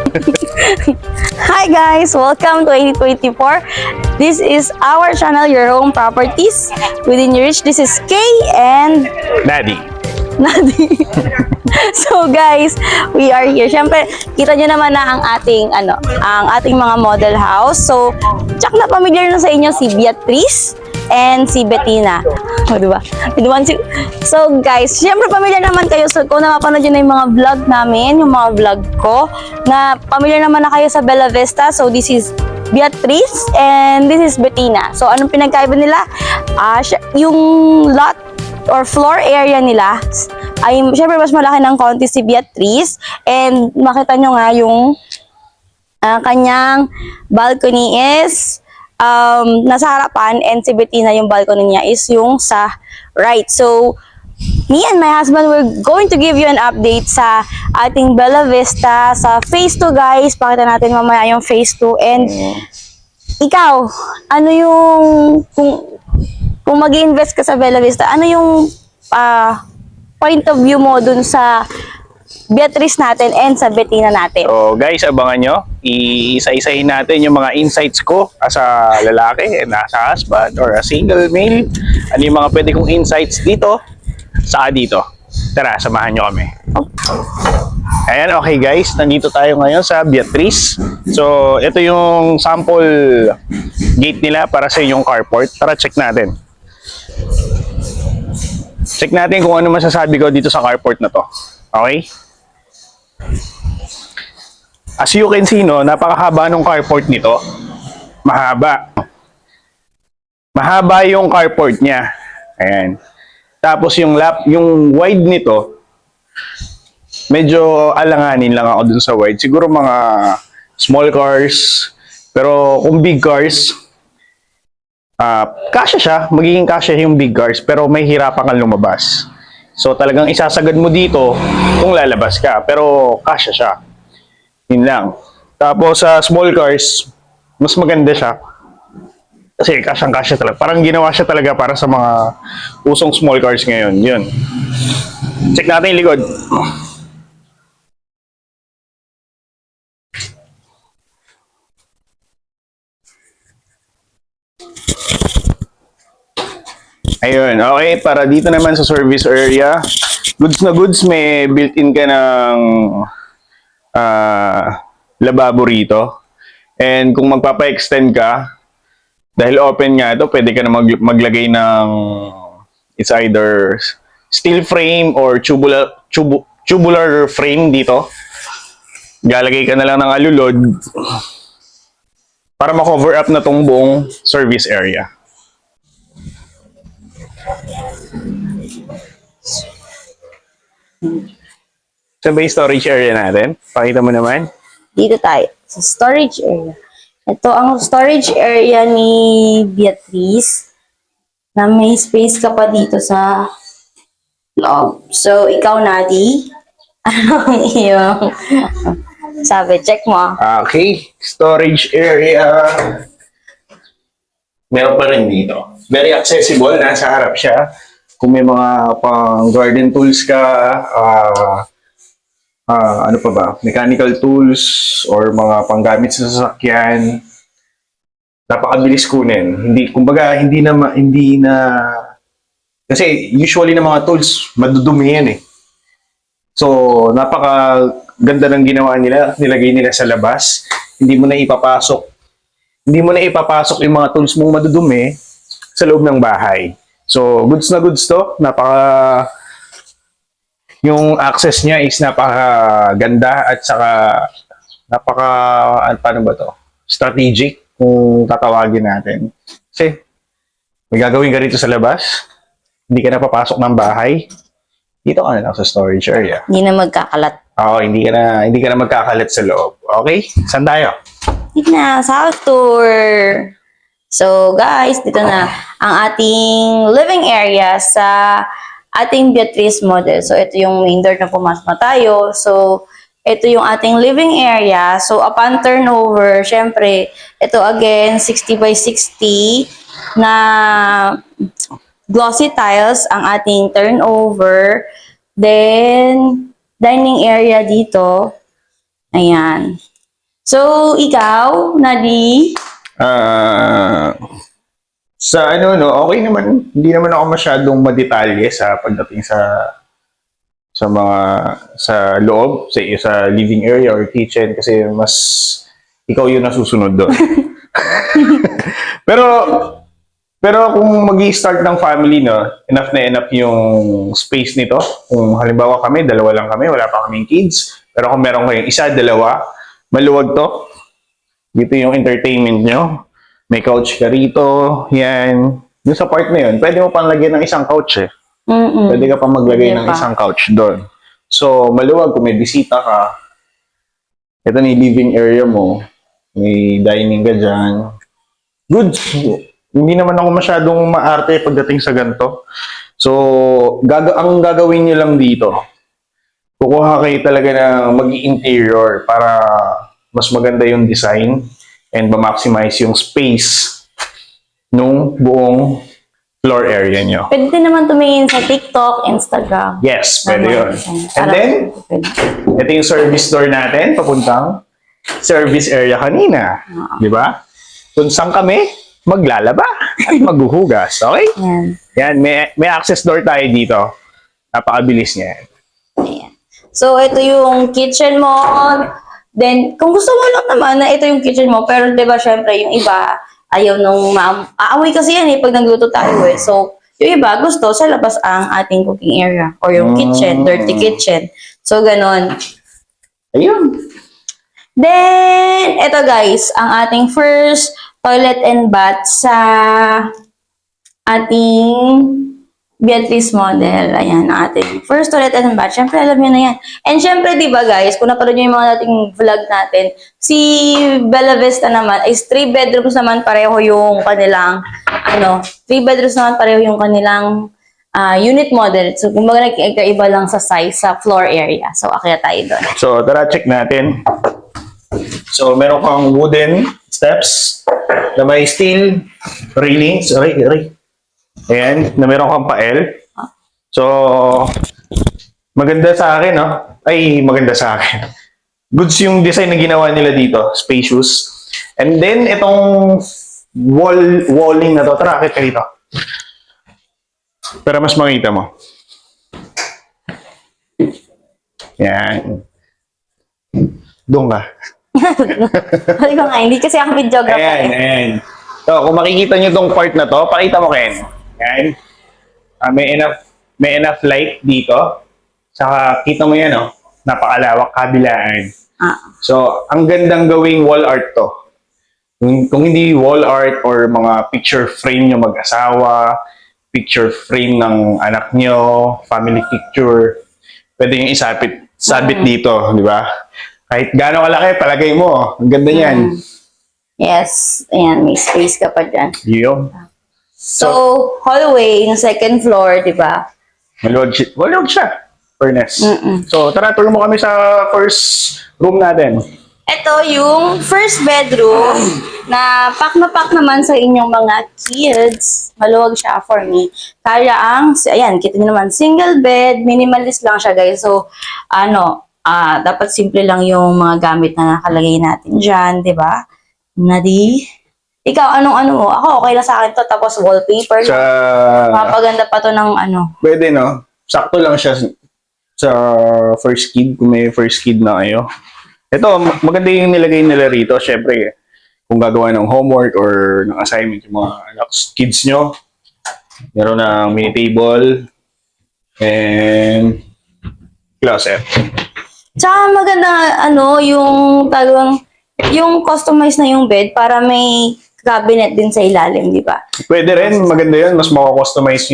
Hi guys! Welcome to 2024. This is our channel, Your Home Properties. Within your reach, this is Kay and Daddy. Nadi. So guys, we are here. Siyempre, kita nyo naman na ang ating mga model house. So, tsak na familiar na sa inyo si Beatrice and si Bettina. O, diba? So guys, siyempre familiar naman kayo. So, kung napapanood nyo na yung mga vlog namin, yung mga vlog ko, na familiar naman na kayo sa Bella Vista. So, this is Beatrice and this is Bettina. So, anong pinagkaiba nila? Yung lot or floor area nila ay syempre mas malaki ng konti si Beatrice, and makita nyo nga yung kanyang balcony is nasa harapan, and si Bettina yung balcony niya is yung sa right. So me and my husband, we're going to give you an update sa ating Bella Vista sa phase 2 guys. Pakita natin mamaya yung phase 2. And ikaw, ano yung kung mag-invest ka sa Bella Vista, ano yung point of view mo dun sa Beatrice natin and sa Bettina natin? So guys, abangan nyo. Iisa-isahin natin yung mga insights ko as a lalaki and as a husband or a single male. Ano yung mga pwede kong insights dito, saka dito. Tara, samahan nyo kami. Ayan, okay guys. Nandito tayo ngayon sa Beatrice. So, ito yung sample gate nila para sa inyong carport. Tara, check natin. Check natin kung ano masasabi ko dito sa carport na to. Okay? As you can see, no, napakahaba ng carport nito. Mahaba. Mahaba yung carport niya. Ayan. Tapos yung wide nito, medyo alanganin lang ako dun sa wide. Siguro mga small cars. Pero kung big cars, kasya siya, magiging kasya yung big cars, pero may hirapan kang lumabas. So talagang isasagad mo dito kung lalabas ka, pero kasya siya. Yun lang. Tapos sa small cars, mas maganda siya. Kasi kasyang-kasya talaga. Parang ginawa siya talaga para sa mga usong small cars ngayon. Yun. Check natin yung likod. Ayun, okay. Para dito naman sa service area, goods na goods, may built-in ka ng lababo rito. And kung magpapa-extend ka, dahil open nga ito, pwede ka na maglagay ng it's either steel frame or tubular frame dito. Galagay ka na lang ng alulod para ma-cover up na tong buong service area. Saan ba yung storage area natin? Pakita mo naman. Dito tayo, sa storage area. Ito ang storage area ni Beatrice, na may space ka pa dito sa loob. So, ikaw, Nadi, anong iyong sabi? Check mo. Okay, storage area. Meron pa rin dito. Very accessible, nasa harap siya. Kung may mga pang garden tools ka, ano pa ba? Mechanical tools or mga panggamit sa sasakyan. Napakabilis kunin. Hindi na kasi usually ng mga tools madudumi yan eh. So, napakaganda ng ginawa nila, nilagay nila sa labas. Hindi mo na ipapasok yung mga tools mong madudumi sa loob ng bahay. So, goods na goods to. Yung access niya is napakaganda at saka paano ba to? Strategic kung tatawagin natin. Kasi may gagawin ka rito sa labas, hindi ka na papasok ng bahay, dito ka na lang sa storage area. Hindi na magkakalat. Oo, hindi ka na magkakalat sa loob. Okay? Saan tayo? Dito na, South Tour. So guys, dito na ang ating living area sa ating Beatrice model. So ito yung main door na pumasok na tayo. So ito yung ating living area. So upon turnover, syempre, ito again, 60 by 60 na glossy tiles ang ating turnover. Then, dining area dito. Ayan. So, ikaw, Nadi? Sa ano, no, okay naman. Hindi naman ako masyadong madetalye sa pagdating sa loob, sa living area or kitchen kasi mas ikaw yung nasusunod doon. pero pero kung magi-start ng family, no, enough na enough yung space nito. Kung halimbawa kami, dalawa lang kami, wala pa kaming kids. Pero kung meron kayong isa, dalawa, maluwag to. Dito yung entertainment nyo. May couch ka rito, yan. Yung sa part na yun, pwede mo pang lagyan ng isang couch eh. Pwede ka pang maglagay ng isang couch doon. So, maluwag kung may bisita ka. Ito na yung living area mo. May dining ka dyan. Good. Hindi naman ako masyadong maarte pagdating sa ganito. So, ang gagawin nyo lang dito, kukuha kayo talaga ng mag-interior para mas maganda yung design and ma-maximize yung space nung buong floor area nyo. Pwede din naman tumingin sa TikTok, Instagram. Yes, pwede yun. And then, ito yung service door natin, papuntang service area kanina. Di ba? Kung saan kami, maglalaba at maghuhugas. Okay? Yan. Yan, may access door tayo dito. Napakabilis niya. Ayan. So, ito yung kitchen mo. Then, kung gusto mo lang naman na ito yung kitchen mo, pero di ba, syempre, yung iba, ayaw nung aamoy kasi yan eh, pag nagluto tayo eh. So, yung iba, gusto sa labas ang ating cooking area or yung kitchen, dirty kitchen. So, ganon. Ayun. Then, ito guys, ang ating first toilet and bath sa ating Beatrice model. Ayan, ang ating first toilet and bath. Siyempre, alam nyo na yan. And siyempre, di ba guys, kung napanood nyo yung mga dating vlog natin, si Bella Vista naman is 3 bedrooms naman pareho yung kanilang, 3 bedrooms naman pareho yung kanilang unit model. So, kumbaga nag-iba lang sa size, sa floor area. So, akya tayo doon. So, tara, check natin. So, meron kang wooden steps na may steel railings. Aray. Ayan, na meron kang pael. So, maganda sa akin, no? Ay, maganda sa akin. Goods yung design na ginawa nila dito. Spacious. And then, itong walling na to. Tara, akit ka dito. Para mas makita mo. Yan. Doon ka. Sabi ko nga, hindi kasi ako videographer. Ayan. So, kung makikita nyo tong part na to, pakita mo, Ken. Ayan. May enough light dito. Saka, kita mo yan, oh. Napakalawak, kabilaan. So, ang gandang gawing wall art to. Kung hindi wall art or mga picture frame nyo mag-asawa, picture frame ng anak nyo, family picture, pwede yung sabit dito, di ba? Kahit gaano kalaki, palagay mo. Ang ganda niyan. Yes. Ayan, may space ka pa dyan. Yun. So, hallway, yung second floor, di ba? Maluwag siya. Furnace. So, tara, tulong mo kami sa first room natin. Ito yung first bedroom na pack naman sa inyong mga kids. Maluwag siya for me. Kaya ayan, kita niyo naman, single bed, minimalist lang siya guys. So, dapat simple lang yung mga gamit na nakalagay natin dyan, di ba? Nadi? Ikaw, anong mo? Ako, okay lang sa akin to. Tapos wallpaper. Mapaganda pa to ng Pwede, no? Sakto lang siya sa first kid, kung may first kid na kayo. Ito, maganda yung nilagay nila rito. Siyempre, kung gagawa ng homework or ng assignment yung mga kids nyo, meron ng mini table and closet. Tsaka maganda, yung customize na yung bed para may cabinet din sa ilalim, di ba? Pwede rin, maganda yun. Mas makakustomize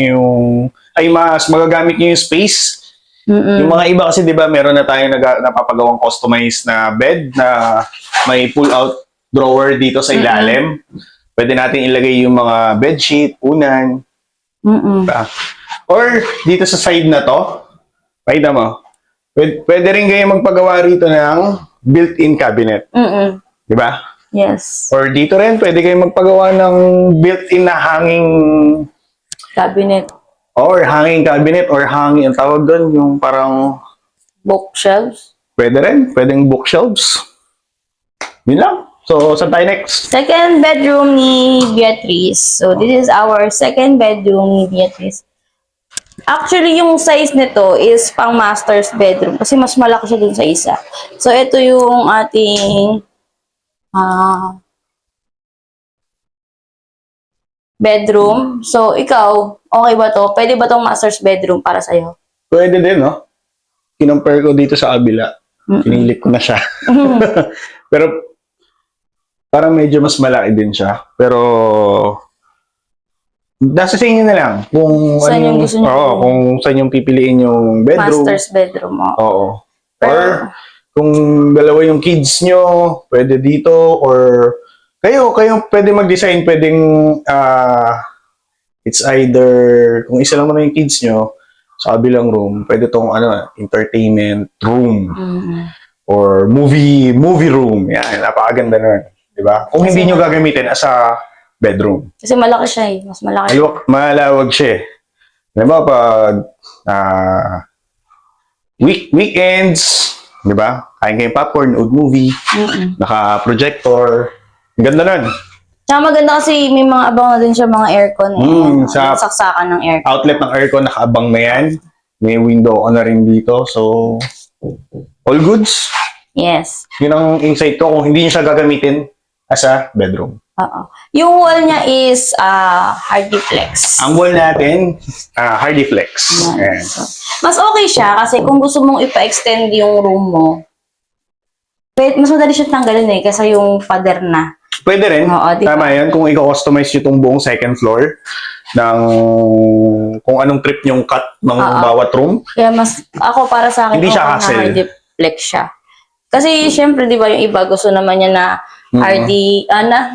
mas magagamit nyo yung space. Yung mga iba kasi, di ba, meron na tayong napapagawang customized na bed na may pull-out drawer dito sa ilalim. Pwede natin ilagay yung mga bedsheet, unan. Diba? Or dito sa side na to, pakita mo, pwede rin kayo magpagawa rito ng built-in cabinet. Di ba? Yes. Or dito rin, pwede kayo magpagawa ng built-in na hanging cabinet. Or hanging cabinet or hanging, ang tawag doon, yung parang bookshelves. Pwede rin, pwedeng bookshelves. Yun lang. So, saan tayo next? Second bedroom ni Beatrice. So, this is our second bedroom ni Beatrice. Actually, yung size nito is pang master's bedroom kasi mas malaki siya dun sa isa. So, ito yung ating bedroom. So, ikaw, okay ba to? Pwede ba tong master's bedroom para sa'yo? Pwede din, no? Kinompare ko dito sa kabila. Pinilit ko na siya. Pero, parang medyo mas malaki din siya. Pero, nasa sa inyo na lang. Kung Saan yung gusto niyo? Oo, kung saan yung pipiliin yung bedroom. Master's bedroom mo. Oo. Pero- Or, kung dalawa yung kids nyo, pwede dito. Or, kayo pwede mag-design. Pwedeng, it's either, kung isa lang naman yung kids nyo, sa kabilang room, pwede tong entertainment room. Or movie room. Yan, napakaganda nun. Diba? Kung hindi nyo gagamitin as a bedroom. Kasi malaki siya eh. Mas malaki. Malawag siya eh. Diba, pag weekends, diba? Kain kayong popcorn, old movie, naka-projector. Ang ganda nun. Tsaka maganda kasi may mga abang na din siya mga aircon eh. Sa saksakan ng aircon. outlet ng aircon, nakaabang na yan. May window ko na rin dito. So, all goods. Yes. Yun ang insight ko kung hindi nyo siya gagamitin as a bedroom. Oo. Yung wall niya is Hardiflex. Ang wall natin, Hardiflex. Ayan. So, mas okay siya kasi kung gusto mong ipa-extend yung room mo, mas madali siya tanggalin eh kasi yung pader na. Pwede rin. Oo, diba? Tama yan. Kung i-customize nyo itong buong second floor ng kung anong trip nyong cut ng bawat room. Kaya ako para sa akin, Hindi siya okay na hassle. Hardiflex siya. Kasi syempre, di ba, yung iba gusto naman niya na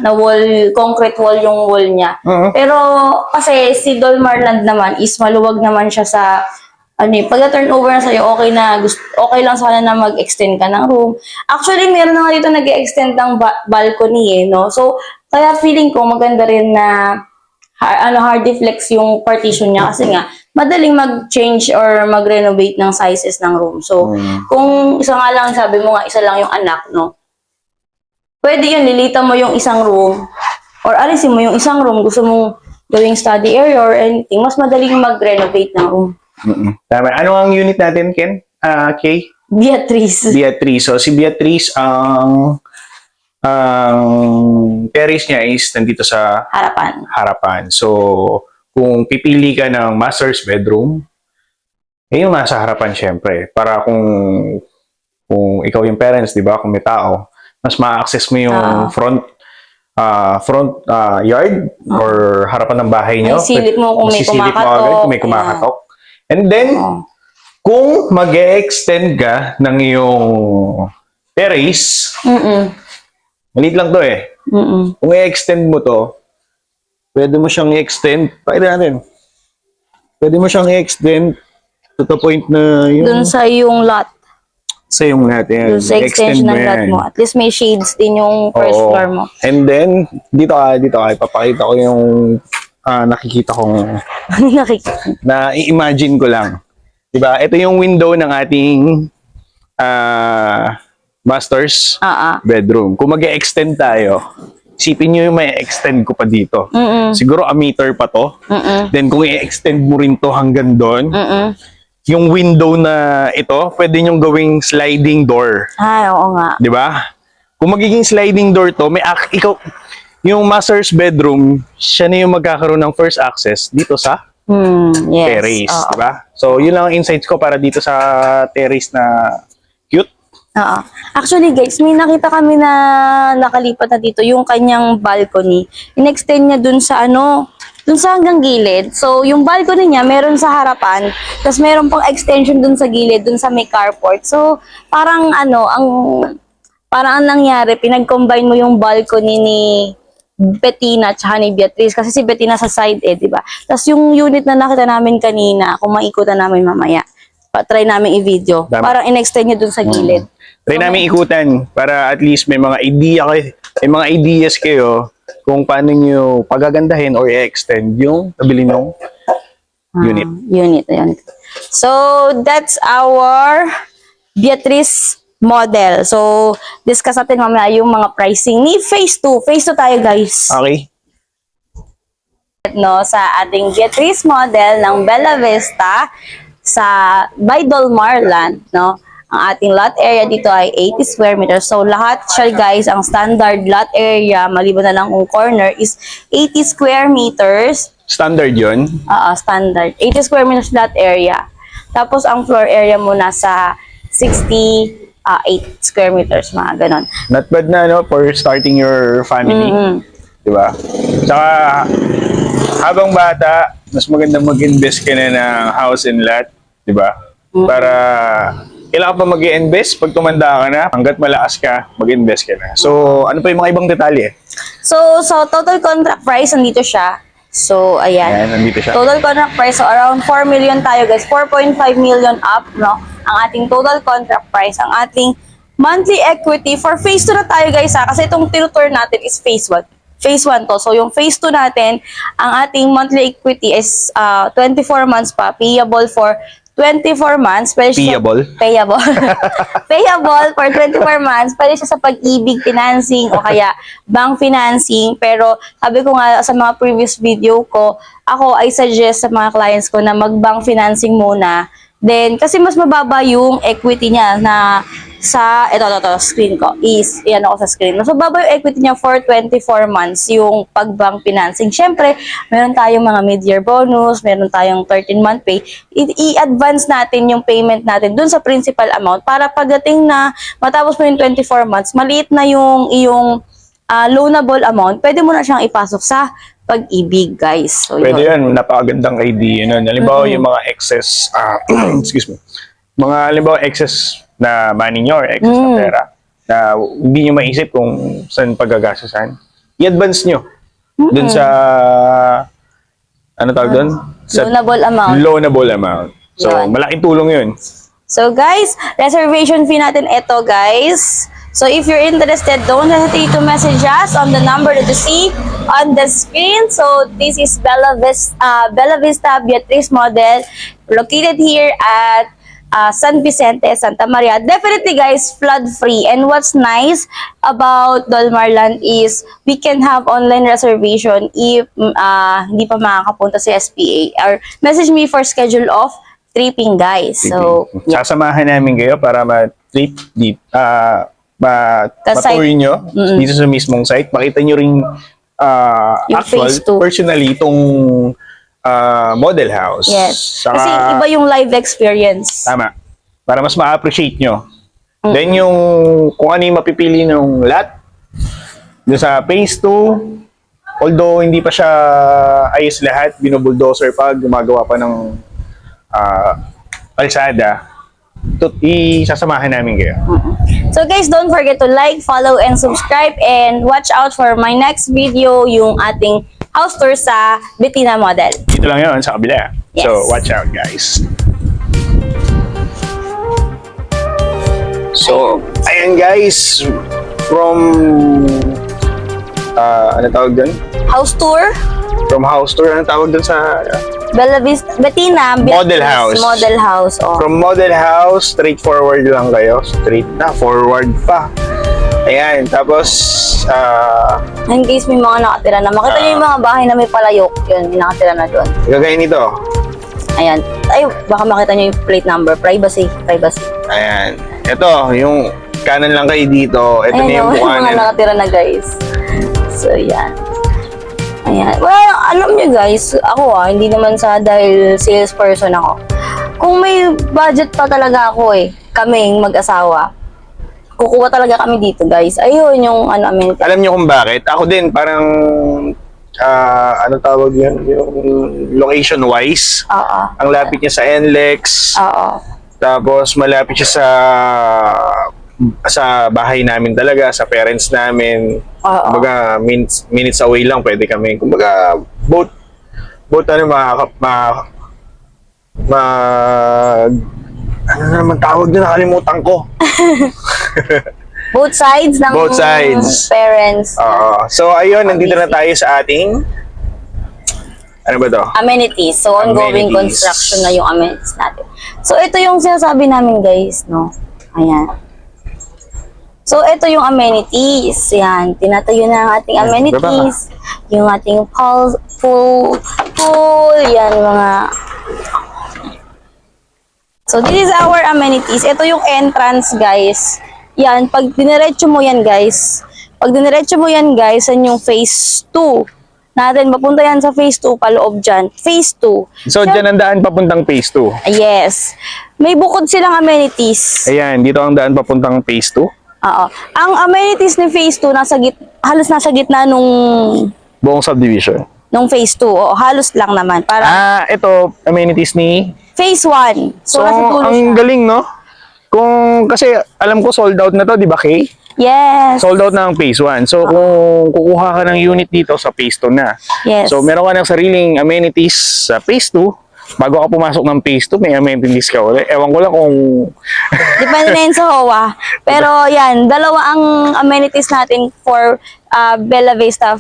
na wall, concrete wall yung wall niya. Pero kasi si Dolmarland naman is maluwag naman siya sa pag turnover na sa'yo, okay lang sana na mag-extend ka ng room. Actually, meron na nga dito nag-extend ng balcony eh, no? So, kaya feeling ko maganda rin na Hardiflex yung partition niya kasi nga, madaling mag-change or mag-renovate ng sizes ng room. So, kung isa nga lang, sabi mo nga, isa lang yung anak, no? Pwede yun, lilitan mo yung isang room or alisin mo yung isang room, gusto mong gawing study area or anything, mas madaling mag-renovate ng room. Tama. Ano ang unit natin, Ken? Kay? Beatrice. Beatrice. So, si Beatrice, ang terrace niya is nandito sa harapan. So, kung pipili ka ng master's bedroom, yung nasa harapan syempre. Para kung ikaw yung parents, di ba, kung may tao, mas ma-access mo yung front yard or harapan ng bahay nyo. Silip mo kung may kumakatok. Kung may kumakatok. And then, kung mag-e-extend ka ng iyong terrace, maliit lang to eh. Kung i-extend mo to, pwede mo siyang i-extend, pwede mo siyang i-extend to the point na yung Dun sa yung lot. sa yung natin. Dun sa extension ng lot mo. At least may shades din yung first floor mo. And then, dito ka, ipapakita ko yung nakikita kong na i-imagine ko lang. Diba? Ito yung window ng ating master's bedroom. Kung mag-e-extend tayo, isipin nyo yung may extend ko pa dito. Siguro a meter pa to. Then kung i-extend mo rin to hanggang doon, yung window na ito, pwede nyong gawing sliding door. Oo nga. Diba? Kung magiging sliding door to, yung master's bedroom, siya na yung magkakaroon ng first access dito sa terrace. Diba? So, yun lang ang insights ko para dito sa terrace na cute. Actually guys, may nakita kami na nakalipat na dito yung kanyang balcony. In-extend niya dun sa dun sa hanggang gilid. So, yung balcony niya meron sa harapan, tapos meron pang extension dun sa gilid, dun sa may carport. So, parang parang ang nangyari, pinag-combine mo yung balcony ni Bettina at ni Beatrice kasi si Bettina sa side di ba? Tapos yung unit na nakita namin kanina, kung maikutan namin mamaya, try namin i-video. Parang in-extend niya dun sa gilid. Try namin ikutan para at least may mga ideas kayo kung paano nyo pagagandahin or i-extend yung nabili nyong unit. Unit. So, that's our Beatrice model. So, discuss natin mamaya yung mga pricing ni Phase 2. Phase 2 tayo, guys. Okay. No, sa ating Beatrice model ng Bella Vista sa by Dolmar Land, no? Ang ating lot area dito ay 80 square meters. So, lahat siya, guys, ang standard lot area, maliban na lang kung corner, is 80 square meters. Standard yun. Standard. 80 square meters lot area. Tapos, ang floor area mo nasa 68 square meters, mga ganon. Not bad na, no, for starting your family. Diba? Saka, habang bata, mas maganda mag-invest ka na ng house and lot. Diba? Para, kailangan pa mag-invest pag tumanda ka na, hanggat malakas ka, mag-invest ka na. So, ano pa yung mga ibang detalye? So, total contract price, nandito siya. So, ayan. Ayan, nandito siya. Total contract price, so around 4 million tayo, guys. 4.5 million up, no? Ang ating total contract price. Ang ating monthly equity for phase 2 na tayo, guys, ha? Kasi itong tinutur natin is phase 1. Phase 1 to. So, yung phase 2 natin, ang ating monthly equity is 24 months pa. Payable for 24 months. Pwede siya, Payable. Payable for 24 months. Pwede siya sa pag-ibig financing o kaya bank financing. Pero, sabi ko nga sa mga previous video ko, ako ay suggest sa mga clients ko na mag-bank financing muna. Then, kasi mas mababa yung equity niya na sa, ito, screen ko. Iyan ako sa screen. Mas mababa yung equity niya for 24 months yung pag-bank financing. Siyempre, meron tayong mga mid-year bonus, meron tayong 13-month pay. I-advance natin yung payment natin dun sa principal amount para pagdating na matapos mo yung 24 months, maliit na yung iyong loanable amount, pwede mo na siyang ipasok sa pag-ibig, guys. So, Pwede yun. Napakagandang idea nun. Halimbawa, yung mga excess, excuse me, mga halimbawa excess na money nyo or excess na pera na hindi nyo maisip kung saan paggagastusan, i-advance nyo dun sa, ano tawag dun? Sa loanable amount. loanable amount. So, Yun. malaking tulong yun. So guys, reservation fee natin ito, guys. So if you're interested, don't hesitate to message us on the number that you see on the screen. So this is Bella Vista Beatrice model located here at San Vicente, Santa Maria. Definitely, guys, flood-free. And what's nice about Dolmar Land is we can have online reservation if hindi pa makakapunta sa SPA. Or message me for schedule of tripping, guys. So, yeah. Sasamahan namin kayo para ma-trip deep, matuloy nyo dito sa mismong site. Makita nyo rin Yung actual, phase 2. personally, itong model house. Yes. Saka, Kasi iba yung live experience. tama. Para mas ma-appreciate nyo. Then yung kung ano yung mapipili ng lot, doon sa phase 2, although hindi pa siya ayos lahat, binubulldozer pa, gumagawa pa ng kalsada, isasamahan namin kayo. So guys, don't forget to like, follow, and subscribe, and watch out for my next video, yung ating house tour sa Betina model. Dito lang yun, sa kabila. Yes. So, watch out, guys. So, ayan guys, from, ano tawag dun? House tour, From house tour, ano tawag dun sa, Bella Vista, Betina, Model house. Model house, oh. from model house, straightforward lang kayo. Straight na, forward pa. Ayan, tapos, In case may mga nakatira na. Makita niyo yung mga bahay na may palayok. Yun, may nakatira na doon. gagawin nito. Ayan. Ay, baka makita niyo yung plate number. Privacy. Ayan. Ito, yung kanan lang kayo dito. Ito na yung yung mga bukanan. nakatira na, guys. So, yan. Ayan. Well, alam niyo, guys, ako hindi naman sa dahil salesperson ako. Kung may budget pa talaga ako kaming mag-asawa, kukuha talaga kami dito, guys. Ayun, yung amenity. Alam niyo kung bakit? Ako din, parang, ano tawag yun? Yung location-wise. Oo. Ang lapit niya sa NLEX. Oo. Tapos, malapit siya sa bahay namin talaga, sa parents namin. Oo. Kumbaga, minutes away lang pwede kami. Kumbaga, both ano, ano naman tawag doon, nakalimutan ko. Both sides ng Both sides. parents. So, ayun, nandito na tayo sa ating, ano ba to? Amenities. So, ongoing Amenities. construction na yung amenities natin. So, ito yung sinasabi namin, guys, no? Ayan. So, ito yung amenities. Yan, tinatayo na ang ating amenities. Yung ating pool, yan, mga... So, this is our amenities. Ito yung entrance, guys. Yan, pag diniretso mo yan, guys. Yan yung phase 2. Natin, papunta yan sa phase 2, paloob dyan. Phase 2. So, dyan ang daan papuntang phase 2. Yes. May bukod silang amenities. Ayan, dito ang daan papuntang phase 2. Oo. Ang amenities ni phase 2, halos nasa gitna nung Buong subdivision. phase 2. O, halos lang naman. Para Ito, amenities ni... phase 1. So, So, nasa dulo ang siya. galing, no? Kasi alam ko sold out na to, di ba, Kay? Yes. Sold out na ang phase 1. So, kung kukuha ka ng unit dito sa phase 2 na. Yes. So, meron ka ng sariling amenities sa phase 2. Bago ka pumasok ng phase 2, may amenities ka ulit. Ewan ko lang kung... Depende na yun sa HOA. Pero yan, dalawa ang amenities natin for Bella Vista.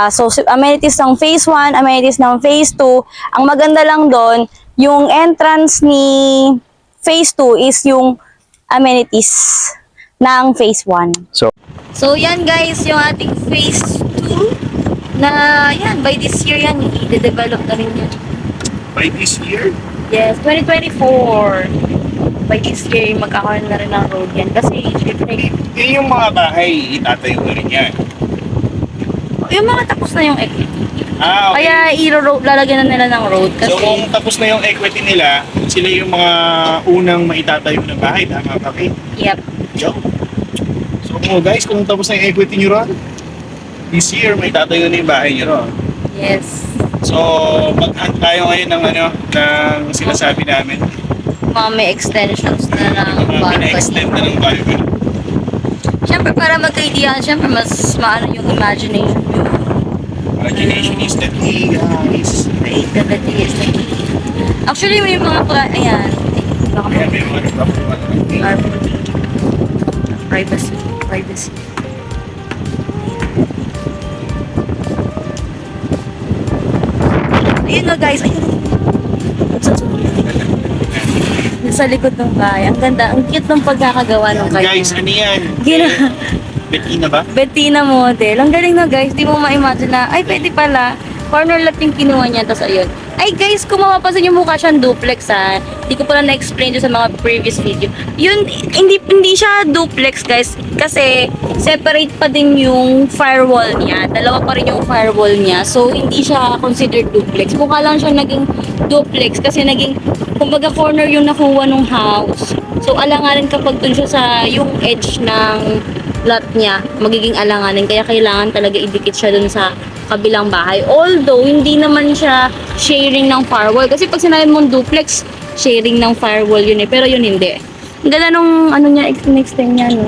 So, amenities ng phase 1, amenities ng phase 2. Ang maganda lang doon, yung entrance ni phase 2 is yung amenities ng phase 1. So, yan guys, yung ating phase 2 na yan, by this year yan, i-develop na rin yan. By this year? Yes, 2024. By this year, magkakaroon na rin ng road yan. Kasi, syempre, Yung mga bahay, itatayo na rin yan. yung mga tapos na yung equity. Okay. Kaya, lalagyan na nila ng road. Kasi, So kung tapos na yung equity nila, sila yung mga unang maitatayo na bahay, tama ba, Kay? yep. Yo. So guys, kung tapos na yung equity nyo ron, this year may tatayo na yung bahay nyo ron. Yes. So mag-hunt tayo ngayon ng ng sinasabi namin. Mga may extensions na ng Mga balcony. pina-extend na ng balcony. Siyempre, para magka-idea, siyempre, mas maano yung imagination nyo. Imagination is the key, guys. Creativity is the key. Actually, may mga ayan. Baka Kaya may mga privacy. Ayun na guys, ayun. Sa likod ng bahay. Ang ganda, ang cute ng pagkakagawa ng kanya. Guys, ano yan? Gina- Bettina ba? Bettina model. Ang galing na guys. Di mo ma-imagine na, ay pwede pala. Corner lot yung kinuha niya. Tapos ayun. Ay guys, kung mapapansin yung mukha siyang duplex ha. Hindi ko pala na-explain dyan sa mga previous video. Yun, hindi siya duplex guys. Kasi separate pa din yung firewall niya. Dalawa pa rin yung firewall niya. So, hindi siya considered duplex. Mukha lang siya naging duplex kasi naging, kumbaga corner yung nakuha ng house. So, alanganin kapag dun siya sa yung edge ng lot niya, magiging alanganin. Kaya kailangan talaga idikit siya dun sa kabilang bahay. Although, hindi naman siya sharing ng firewall. Kasi pag sinabi mong duplex, sharing ng firewall yun eh. Pero yun hindi. Ang ganda nung ano niya, extend niya, no?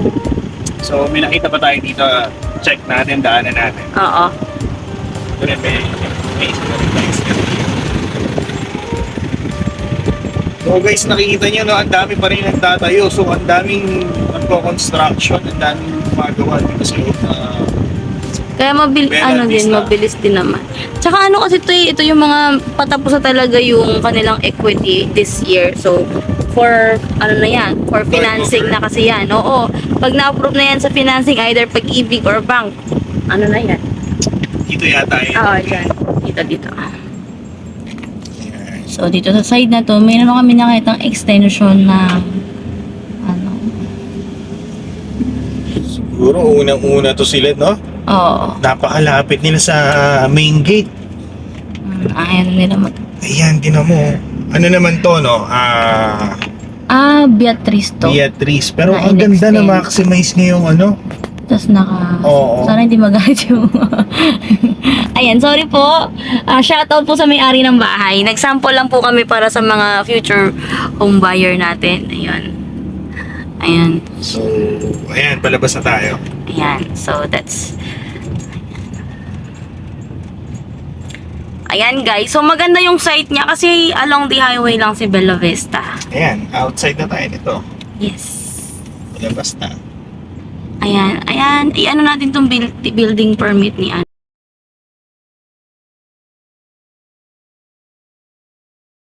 So may nakita pa tayo dito. Check natin, daanan natin. Oo. Ito rin may So guys, nakikita nyo, no, ang dami pa rin nagtatayo. So ang daming construction, ang daming gumagawa dito sa loob na Kaya Bella Vista. mabilis din naman. Tsaka ano kasi ito yung mga patapos na talaga yung kanilang equity this year. So, for ano na yan, for financing na kasi yan. Oo, pag na-approve na yan sa financing, either pag-ibig or bank, ano na yan. dito yata yun. Oo, dyan. Dito. So, dito sa side na to, mayroon kami nakitang extension ng ano. Siguro unang-una to sila, no? Oo. Napakalapit nila sa main gate. Ayaw nila Ayan, tinan mo. Ano naman to, no? Beatrice to. Beatrice. Pero Na ang ganda na in-extend. maximize niya yung ano. Tapos Oo. sana hindi magalit yung... Ayan, sorry po. Shoutout po sa may-ari ng bahay. Nag-sample lang po kami para sa mga future home buyer natin. Ayan. So, ayan, palabas na tayo. Ayan. So, that's... Ayan guys. So, maganda yung site niya kasi along the highway lang si Bella Vista. Ayan, outside na tayo nito. Yes. Palabas na. Ayan. I-ano natin tong building permit ni